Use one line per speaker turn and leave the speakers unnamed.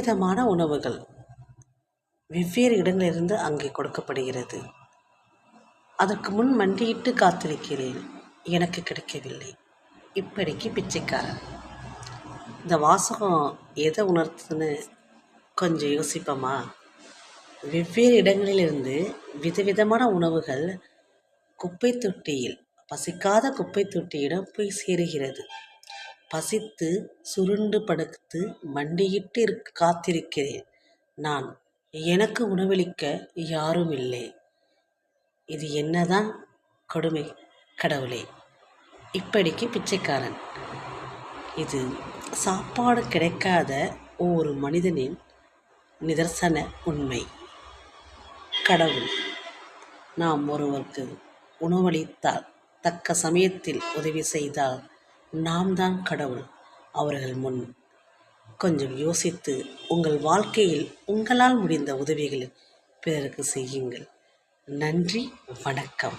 விதவிதமான உணவுகள் வெவ்வேறு இடங்களிலிருந்து அங்கே கொடுக்கப்படுகிறது. அதற்கு முன் மண்டியிட்டு காத்திருக்கிறேன், எனக்கு கிடைக்கவில்லை. இப்படிக்கு பிச்சைக்காரன். இந்த வாசகம் எதை உணர்த்துதுன்னு கொஞ்சம் யோசிப்போமா? வெவ்வேறு இடங்களிலிருந்து விதவிதமான உணவுகள் குப்பை தொட்டியில், பசிக்காத குப்பை தொட்டியிடம் போய் சேருகிறது. பசித்து சுருண்டு படுத்து மண்டியிட்டு காத்திருக்கிறேன் நான். எனக்கு உணவளிக்க யாரும் இல்லை. இது என்னதான் கொடுமை கடவுளே! இப்படிக்கு பிச்சைக்காரன். இது சாப்பாடு கிடைக்காத ஒரு மனிதனின் நிதர்சன உண்மை. கடவுள் நாம் ஒருவருக்கு உணவளித்தால், தக்க சமயத்தில் உதவி செய்தால் நாம் தான் கடவுள். அவர்கள் முன் கொஞ்சம் யோசித்து உங்கள் வாழ்க்கையில் உங்களால் முடிந்த உதவிகளை பிறருக்கு செய்யுங்கள். நன்றி, வணக்கம்.